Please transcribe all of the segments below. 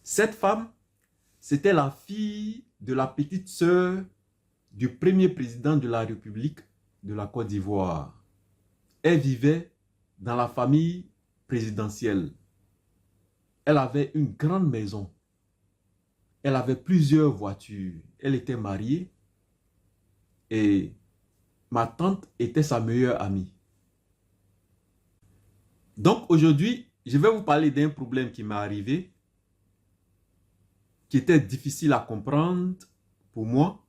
Cette femme, c'était la fille de la petite sœur du premier président de la République de la Côte d'Ivoire. Elle vivait dans la famille présidentielle. Elle avait une grande maison. Elle avait plusieurs voitures. Elle était mariée et ma tante était sa meilleure amie. Donc aujourd'hui, je vais vous parler d'un problème qui m'est arrivé, qui était difficile à comprendre pour moi,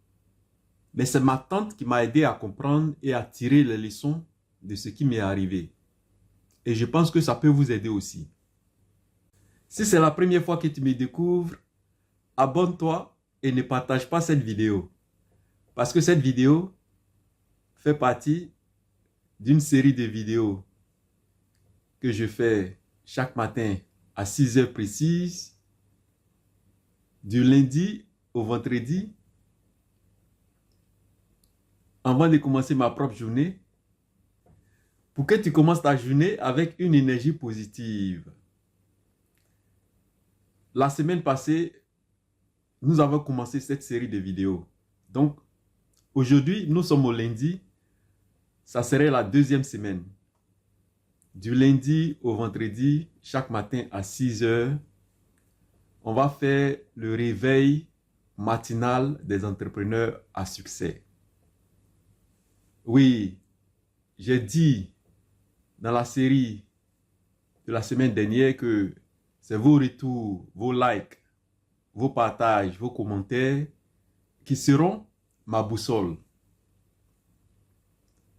mais c'est ma tante qui m'a aidé à comprendre et à tirer les leçons de ce qui m'est arrivé. Et je pense que ça peut vous aider aussi. Si c'est la première fois que tu me découvres, abonne-toi et ne partage pas cette vidéo. Parce que cette vidéo fait partie d'une série de vidéos que je fais chaque matin à 6 heures précises, du lundi au vendredi, avant de commencer ma propre journée, pour que tu commences ta journée avec une énergie positive. La semaine passée, nous avons commencé cette série de vidéos. Donc, aujourd'hui, nous sommes au lundi. Ça serait la deuxième semaine. Du lundi au vendredi, chaque matin à 6 heures, on va faire le réveil matinal des entrepreneurs à succès. Oui, j'ai dit dans la série de la semaine dernière que c'est vos retours, vos likes, vos partages, vos commentaires qui seront ma boussole.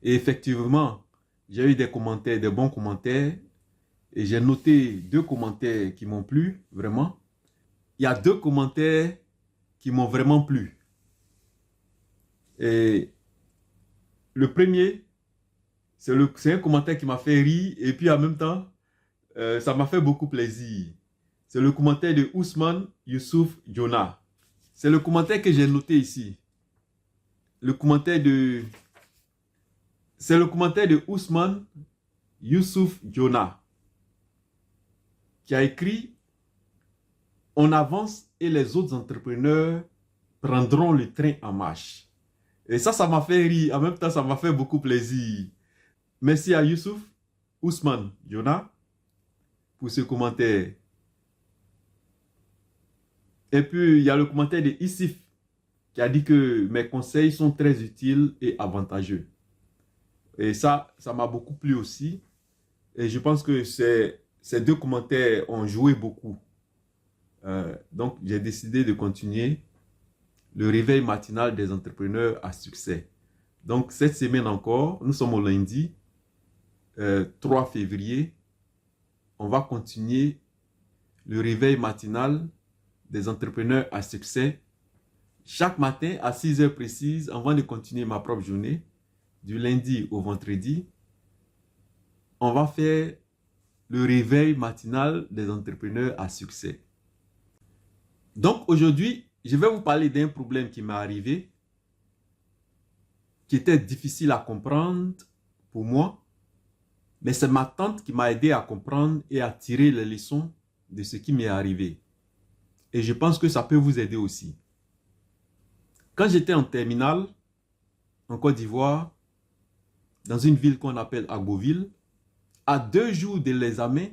Et effectivement, j'ai eu des commentaires, des bons commentaires, et j'ai noté 2 commentaires qui m'ont plu, vraiment. Il y a 2 commentaires qui m'ont vraiment plu. Et le premier, c'est un commentaire qui m'a fait rire, et puis en même temps, ça m'a fait beaucoup plaisir. C'est le commentaire de Ousmane Youssouf Jonah. C'est le commentaire que j'ai noté ici. C'est le commentaire de Ousmane Youssouf Jonah qui a écrit « On avance et les autres entrepreneurs prendront le train en marche ». Et ça m'a fait rire. En même temps, ça m'a fait beaucoup plaisir. Merci à Youssouf Ousmane Jonah pour ce commentaire. Et puis, il y a le commentaire de Issif qui a dit que mes conseils sont très utiles et avantageux. Et ça m'a beaucoup plu aussi. Et je pense que ces 2 commentaires ont joué beaucoup. Donc, j'ai décidé de continuer le réveil matinal des entrepreneurs à succès. Donc, cette semaine encore, nous sommes au lundi 3 février. On va continuer le réveil matinal des entrepreneurs à succès chaque matin à 6 heures précises avant de continuer ma propre journée. Du lundi au vendredi, on va faire le réveil matinal des entrepreneurs à succès. Donc aujourd'hui, je vais vous parler d'un problème qui m'est arrivé, qui était difficile à comprendre pour moi, mais c'est ma tante qui m'a aidé à comprendre et à tirer les leçons de ce qui m'est arrivé. Et je pense que ça peut vous aider aussi. Quand j'étais en terminale, en Côte d'Ivoire, dans une ville qu'on appelle Agboville, à 2 jours de l'examen,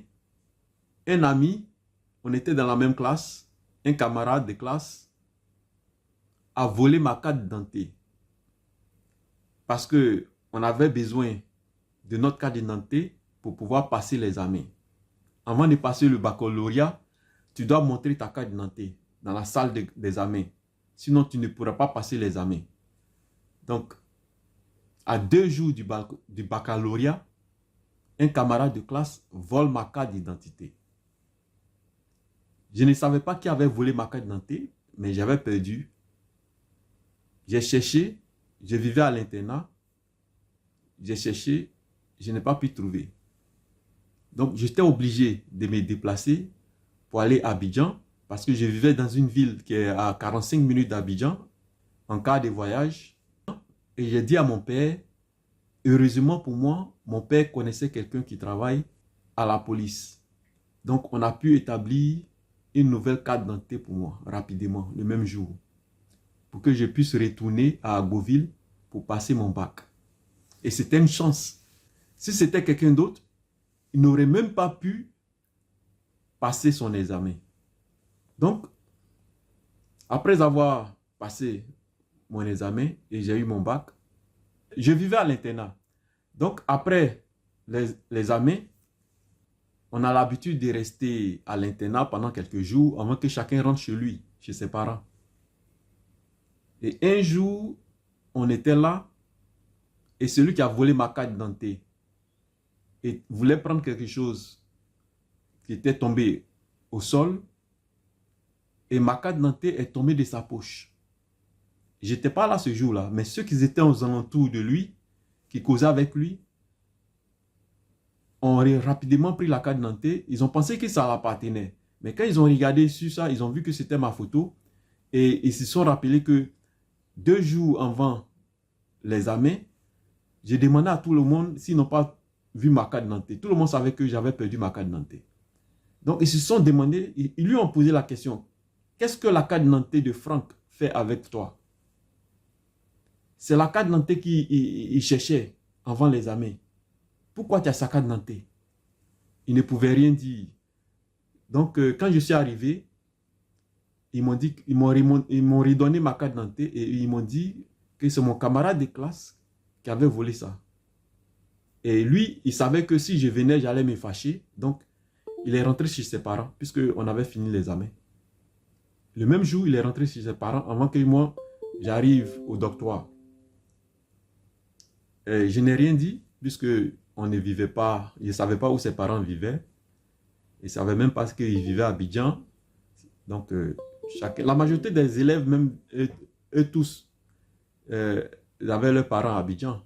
un ami, on était dans la même classe, un camarade de classe, a volé ma carte d'identité. Parce qu'on avait besoin de notre carte d'identité pour pouvoir passer l'examen. Avant de passer le baccalauréat, tu dois montrer ta carte d'identité dans la salle d'examen. Sinon, tu ne pourras pas passer l'examen. Donc, à 2 jours du baccalauréat, un camarade de classe vole ma carte d'identité. Je ne savais pas qui avait volé ma carte d'identité, mais j'avais perdu. J'ai cherché, je vivais à l'internat. J'ai cherché, je n'ai pas pu trouver. Donc, j'étais obligé de me déplacer pour aller à Abidjan, parce que je vivais dans une ville qui est à 45 minutes d'Abidjan, en cas de voyage. Et j'ai dit à mon père, heureusement pour moi, mon père connaissait quelqu'un qui travaille à la police. Donc, on a pu établir une nouvelle carte d'identité pour moi, rapidement, le même jour, pour que je puisse retourner à Agboville pour passer mon bac. Et c'était une chance. Si c'était quelqu'un d'autre, il n'aurait même pas pu passer son examen. Donc, après avoir passé mon examen et j'ai eu mon bac, je vivais à l'internat. Donc, après l'examen, on a l'habitude de rester à l'internat pendant quelques jours avant que chacun rentre chez lui, chez ses parents. Et un jour, on était là et celui qui a volé ma carte d'identité et voulait prendre quelque chose qui était tombé au sol et ma carte d'identité est tombée de sa poche. Je n'étais pas là ce jour-là, mais ceux qui étaient aux alentours de lui, qui causaient avec lui, ont rapidement pris la carte d'identité. Ils ont pensé que ça appartenait. Mais quand ils ont regardé sur ça, ils ont vu que c'était ma photo et ils se sont rappelés que 2 jours avant l'examen, j'ai demandé à tout le monde s'ils n'ont pas vu ma carte d'identité. Tout le monde savait que j'avais perdu ma carte d'identité. Donc, ils se sont demandé, ils lui ont posé la question, qu'est-ce que la carte d'identité de Franck fait avec toi? C'est la carte d'identité qu'il cherchait avant l'examen. Pourquoi tu as sa carte d'identité? Il ne pouvait rien dire. Donc, quand je suis arrivé, ils m'ont redonné ma carte d'identité et ils m'ont dit que c'est mon camarade de classe qui avait volé ça. Et lui, il savait que si je venais, j'allais me fâcher. Donc, il est rentré chez ses parents, puisqu'on avait fini l'examen. Le même jour, il est rentré chez ses parents avant que moi, j'arrive au doctorat. Je n'ai rien dit, puisqu'on ne vivait pas, je ne savais pas où ses parents vivaient. Je ne savais même pas qu'ils vivaient à Abidjan. Donc, la majorité des élèves, même eux tous, ils avaient leurs parents à Abidjan.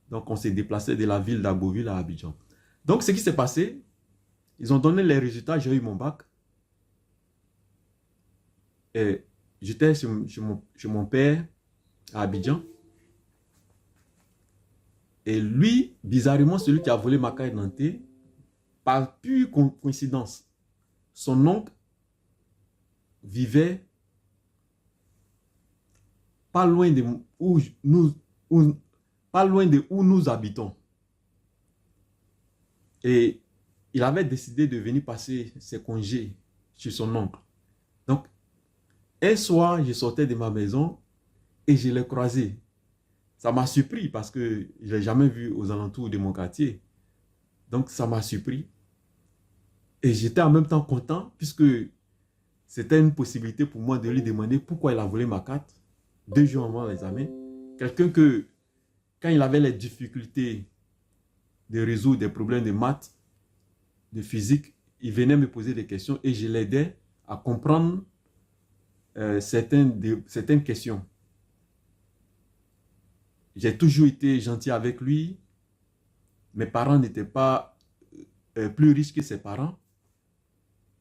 Donc, on s'est déplacé de la ville d'Agboville à Abidjan. Donc, ce qui s'est passé, ils ont donné les résultats, j'ai eu mon bac. Et j'étais chez mon père à Abidjan. Et lui, bizarrement, celui qui a volé ma carte d'identité, par pure coïncidence, son oncle vivait pas loin de où nous habitons. Et il avait décidé de venir passer ses congés chez son oncle. Donc, un soir, je sortais de ma maison et je l'ai croisé. Ça m'a surpris parce que je ne l'ai jamais vu aux alentours de mon quartier. Donc, ça m'a surpris. Et j'étais en même temps content puisque c'était une possibilité pour moi de lui demander pourquoi il a volé ma carte 2 jours avant l'examen. Quelqu'un que, quand il avait les difficultés de résoudre des problèmes de maths, de physique, il venait me poser des questions et je l'aidais à comprendre certaines questions. J'ai toujours été gentil avec lui. Mes parents n'étaient pas plus riches que ses parents.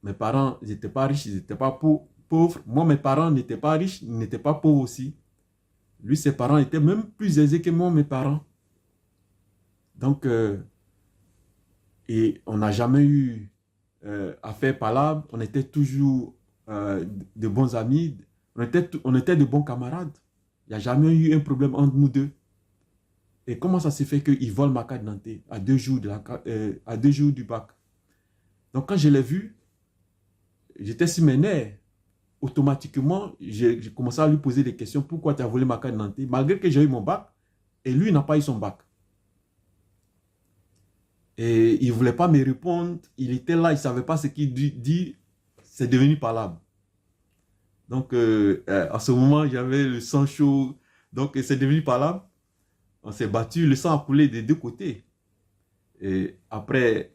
Mes parents n'étaient pas riches, ils n'étaient pas pauvres. Moi, mes parents n'étaient pas riches, ils n'étaient pas pauvres aussi. Lui, ses parents étaient même plus aisés que moi, mes parents. Donc, et on n'a jamais eu affaire palabre. On était toujours de bons amis. On était de bons camarades. Il n'y a jamais eu un problème entre nous deux. Et comment ça s'est fait qu'il vole ma carte d'identité à 2 jours, à 2 jours du bac? Donc, quand je l'ai vu, j'étais sur mes nerfs. Automatiquement, j'ai commencé à lui poser des questions. Pourquoi tu as volé ma carte d'identité? Malgré que j'ai eu mon bac, et lui n'a pas eu son bac. Et il ne voulait pas me répondre. Il était là, il ne savait pas ce qu'il dit. C'est devenu palabre. Donc, à ce moment, j'avais le sang chaud. Donc, c'est devenu palabre. On s'est battu, le sang a coulé des 2 côtés. Et après,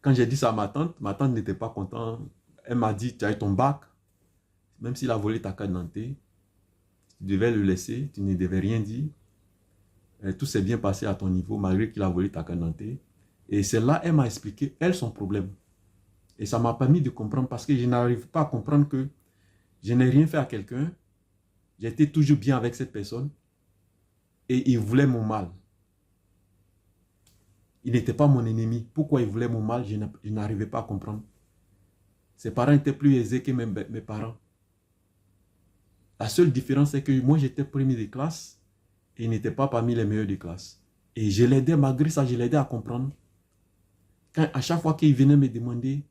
quand j'ai dit ça à ma tante n'était pas contente. Elle m'a dit, tu as eu ton bac, même s'il a volé ta carte d'identité, tu devais le laisser, tu ne devais rien dire. Et tout s'est bien passé à ton niveau, malgré qu'il a volé ta carte d'identité. Et c'est là, elle m'a expliqué, elle, son problème. Et ça m'a permis de comprendre, parce que je n'arrive pas à comprendre que je n'ai rien fait à quelqu'un, j'étais toujours bien avec cette personne, et il voulait mon mal. Il n'était pas mon ennemi. Pourquoi il voulait mon mal, je n'arrivais pas à comprendre. Ses parents étaient plus aisés que mes parents. La seule différence, c'est que moi, j'étais premier de classe et il n'était pas parmi les meilleurs de classe. Et je l'aidais, malgré ça, je l'aidais à comprendre. À chaque fois qu'il venait me demander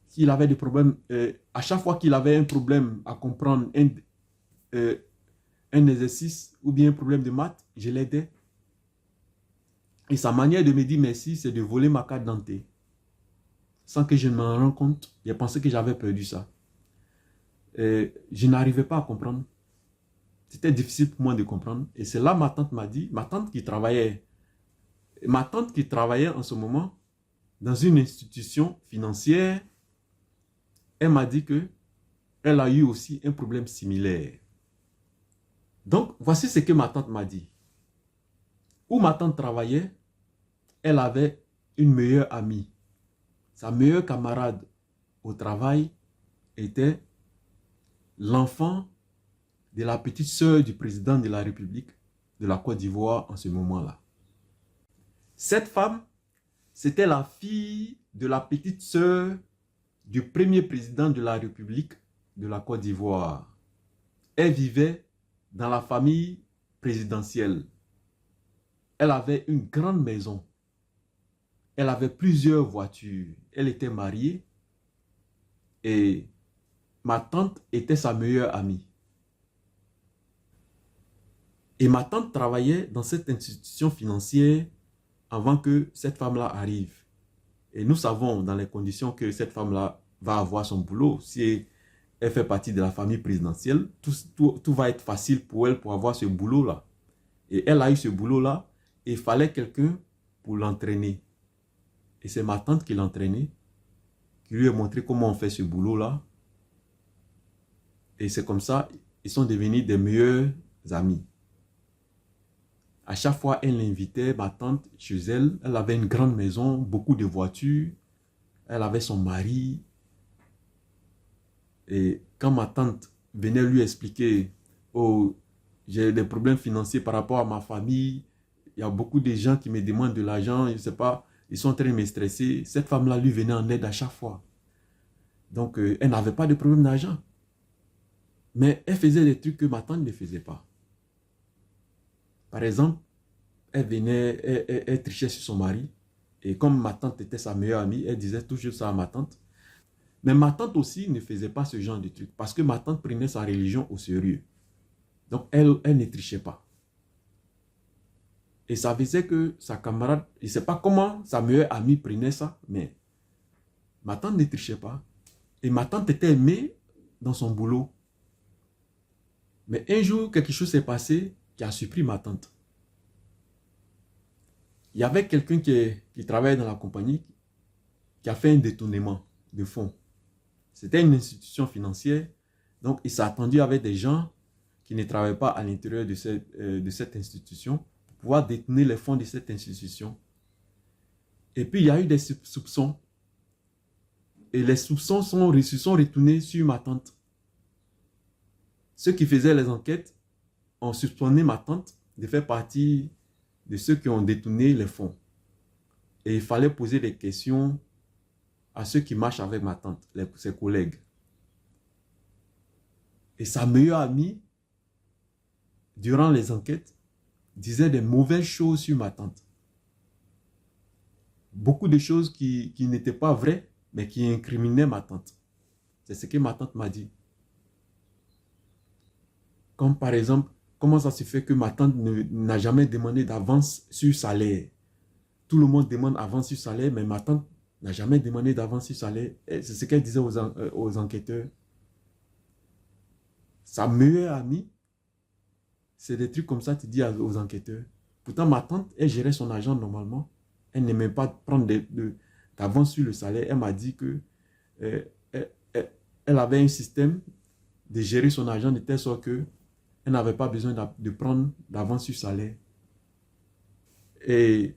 s'il avait des problèmes, à chaque fois qu'il avait un problème à comprendre un exercice ou bien un problème de maths, je l'aidais. Et sa manière de me dire merci, c'est de voler ma carte d'identité. Sans que je m'en rende compte, j'ai pensé que j'avais perdu ça. Je n'arrivais pas à comprendre. C'était difficile pour moi de comprendre. Et c'est là ma tante m'a dit, ma tante qui travaillait en ce moment dans une institution financière, elle m'a dit que elle a eu aussi un problème similaire. Donc, voici ce que ma tante m'a dit. Où ma tante travaillait, elle avait une meilleure amie. Sa meilleure camarade au travail était l'enfant de la petite sœur du président de la République de la Côte d'Ivoire en ce moment-là. Cette femme, c'était la fille de la petite sœur du premier président de la République de la Côte d'Ivoire. Elle vivait dans la famille présidentielle. Elle avait une grande maison. Elle avait plusieurs voitures. Elle était mariée et ma tante était sa meilleure amie. Et ma tante travaillait dans cette institution financière avant que cette femme-là arrive. Et nous savons dans les conditions que cette femme-là va avoir son boulot. Si elle fait partie de la famille présidentielle, tout va être facile pour elle pour avoir ce boulot-là. Et elle a eu ce boulot-là et il fallait quelqu'un pour l'entraîner. Et c'est ma tante qui l'entraînait, qui lui a montré comment on fait ce boulot-là. Et c'est comme ça, ils sont devenus des meilleurs amis. À chaque fois, elle invitait ma tante chez elle. Elle avait une grande maison, beaucoup de voitures. Elle avait son mari. Et quand ma tante venait lui expliquer, oh, j'ai des problèmes financiers par rapport à ma famille, il y a beaucoup de gens qui me demandent de l'argent, je ne sais pas, ils sont en train de me stresser. Cette femme-là lui venait en aide à chaque fois. Donc, elle n'avait pas de problème d'argent. Mais elle faisait des trucs que ma tante ne faisait pas. Par exemple, elle venait, elle trichait sur son mari. Et comme ma tante était sa meilleure amie, elle disait toujours ça à ma tante. Mais ma tante aussi ne faisait pas ce genre de trucs. Parce que ma tante prenait sa religion au sérieux. Donc, elle ne trichait pas. Et ça faisait que sa camarade, je ne sais pas comment sa meilleure amie prenait ça, mais ma tante ne trichait pas. Et ma tante était aimée dans son boulot. Mais un jour, quelque chose s'est passé qui a surpris ma tante. Il y avait quelqu'un qui travaillait dans la compagnie qui a fait un détournement de fonds. C'était une institution financière, donc il s'est attendu avec des gens qui ne travaillaient pas à l'intérieur de cette institution pour pouvoir détourner les fonds de cette institution. Et puis il y a eu des soupçons. Et les soupçons sont retournés sur ma tante. Ceux qui faisaient les enquêtes ont soupçonné ma tante de faire partie de ceux qui ont détourné les fonds. Et il fallait poser des questions à ceux qui marchent avec ma tante, ses collègues. Et sa meilleure amie, durant les enquêtes, disait des mauvaises choses sur ma tante. Beaucoup de choses qui n'étaient pas vraies, mais qui incriminaient ma tante. C'est ce que ma tante m'a dit. Comme par exemple, comment ça se fait que ma tante n'a jamais demandé d'avance sur salaire? Tout le monde demande avance sur salaire, mais ma tante n'a jamais demandé d'avance sur salaire. C'est ce qu'elle disait aux enquêteurs. Sa meilleure amie, c'est des trucs comme ça, tu dis aux enquêteurs. Pourtant, ma tante, elle gérait son argent normalement. Elle n'aimait pas prendre d'avance sur le salaire. Elle m'a dit que elle avait un système de gérer son argent de telle sorte que elle n'avait pas besoin de prendre d'avance sur salaire. Et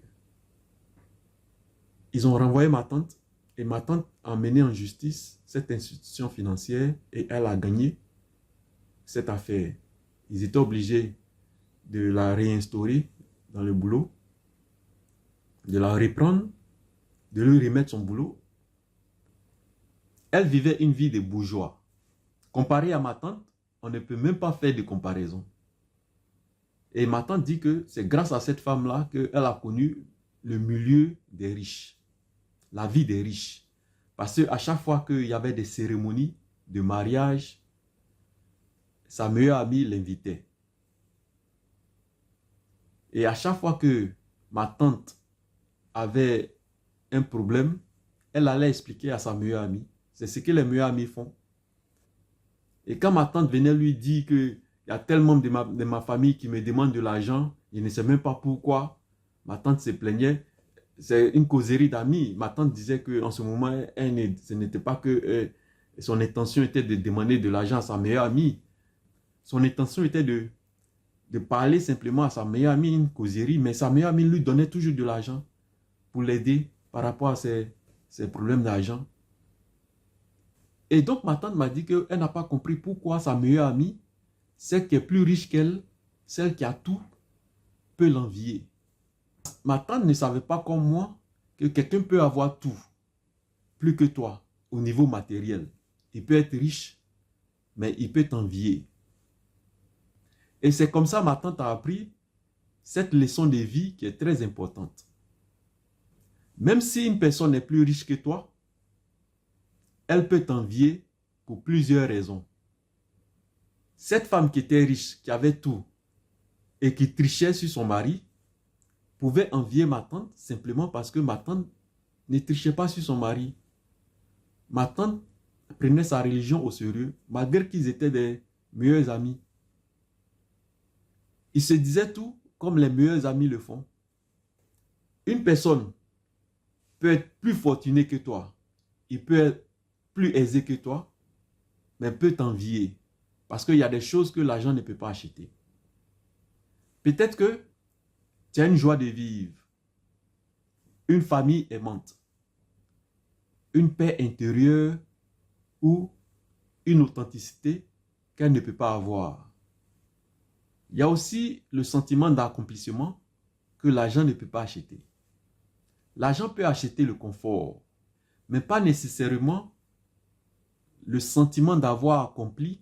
ils ont renvoyé ma tante. Et ma tante a mené en justice cette institution financière et elle a gagné cette affaire. Ils étaient obligés de la réinstaurer dans le boulot, de la reprendre, de lui remettre son boulot. Elle vivait une vie de bourgeois. Comparé à ma tante, on ne peut même pas faire de comparaison. Et ma tante dit que c'est grâce à cette femme-là qu'elle a connu le milieu des riches, la vie des riches. Parce qu'à chaque fois qu'il y avait des cérémonies de mariage, sa meilleure amie l'invitait. Et à chaque fois que ma tante avait un problème, elle allait expliquer à sa meilleure amie. C'est ce que les meilleurs amis font. Et quand ma tante venait lui dire qu'il y a tellement de ma famille qui me demandent de l'argent, je ne sais même pas pourquoi, ma tante se plaignait. C'est une causerie d'amis. Ma tante disait qu'en ce moment, ce n'était pas que son intention était de demander de l'argent à sa meilleure amie. Son intention était de parler simplement à sa meilleure amie, une causerie, mais sa meilleure amie lui donnait toujours de l'argent pour l'aider par rapport à ses problèmes d'argent. Et donc ma tante m'a dit qu'elle n'a pas compris pourquoi sa meilleure amie, celle qui est plus riche qu'elle, celle qui a tout, peut l'envier. Ma tante ne savait pas comme moi que quelqu'un peut avoir tout, plus que toi, au niveau matériel. Il peut être riche, mais il peut t'envier. Et c'est comme ça ma tante a appris cette leçon de vie qui est très importante. Même si une personne est plus riche que toi, elle peut t'envier pour plusieurs raisons. Cette femme qui était riche, qui avait tout, et qui trichait sur son mari, pouvait envier ma tante simplement parce que ma tante ne trichait pas sur son mari. Ma tante prenait sa religion au sérieux, malgré qu'ils étaient des meilleurs amis. Ils se disaient tout comme les meilleurs amis le font. Une personne peut être plus fortunée que toi, il peut être plus aisé que toi, mais peut t'envier. Parce qu'il y a des choses que l'argent ne peut pas acheter. Peut-être que tu as une joie de vivre, une famille aimante, une paix intérieure ou une authenticité qu'elle ne peut pas avoir. Il y a aussi le sentiment d'accomplissement que l'argent ne peut pas acheter. L'argent peut acheter le confort, mais pas nécessairement le sentiment d'avoir accompli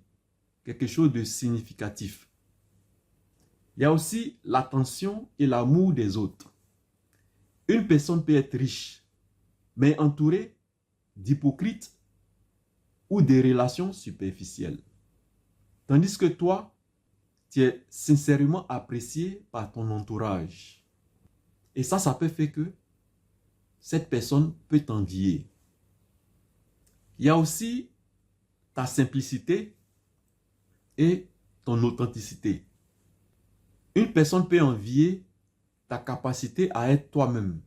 quelque chose de significatif. Il y a aussi l'attention et l'amour des autres. Une personne peut être riche, mais entourée d'hypocrites ou de relations superficielles. Tandis que toi, tu es sincèrement apprécié par ton entourage. Et ça peut faire que cette personne peut t'envier. Il y a aussi ta simplicité et ton authenticité. Une personne peut envier ta capacité à être toi-même.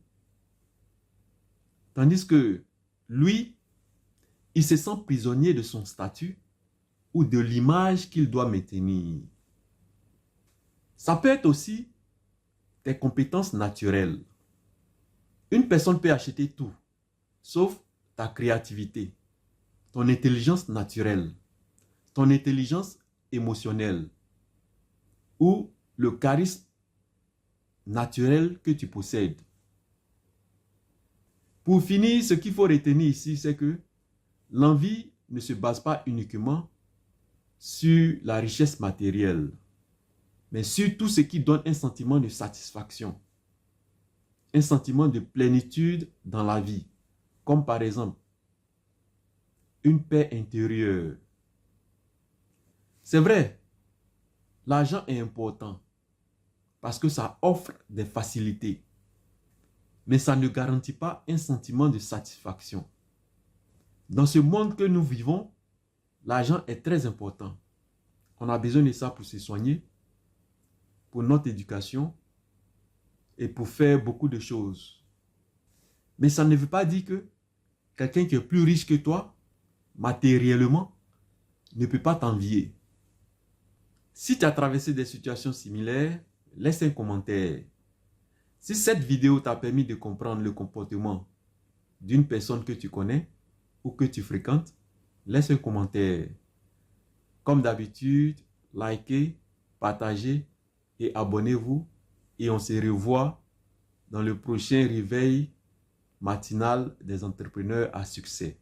Tandis que lui, il se sent prisonnier de son statut ou de l'image qu'il doit maintenir. Ça peut être aussi tes compétences naturelles. Une personne peut acheter tout, sauf ta créativité, ton intelligence naturelle, ton intelligence émotionnelle ou le charisme naturel que tu possèdes. Pour finir, ce qu'il faut retenir ici, c'est que l'envie ne se base pas uniquement sur la richesse matérielle, mais sur tout ce qui donne un sentiment de satisfaction, un sentiment de plénitude dans la vie, comme par exemple une paix intérieure. C'est vrai, l'argent est important parce que ça offre des facilités, mais ça ne garantit pas un sentiment de satisfaction. Dans ce monde que nous vivons, l'argent est très important. On a besoin de ça pour se soigner, pour notre éducation et pour faire beaucoup de choses. Mais ça ne veut pas dire que quelqu'un qui est plus riche que toi, matériellement, ne peut pas t'envier. Si tu as traversé des situations similaires, laisse un commentaire. Si cette vidéo t'a permis de comprendre le comportement d'une personne que tu connais ou que tu fréquentes, laisse un commentaire. Comme d'habitude, likez, partagez et abonnez-vous. Et on se revoit dans le prochain réveil matinal des entrepreneurs à succès.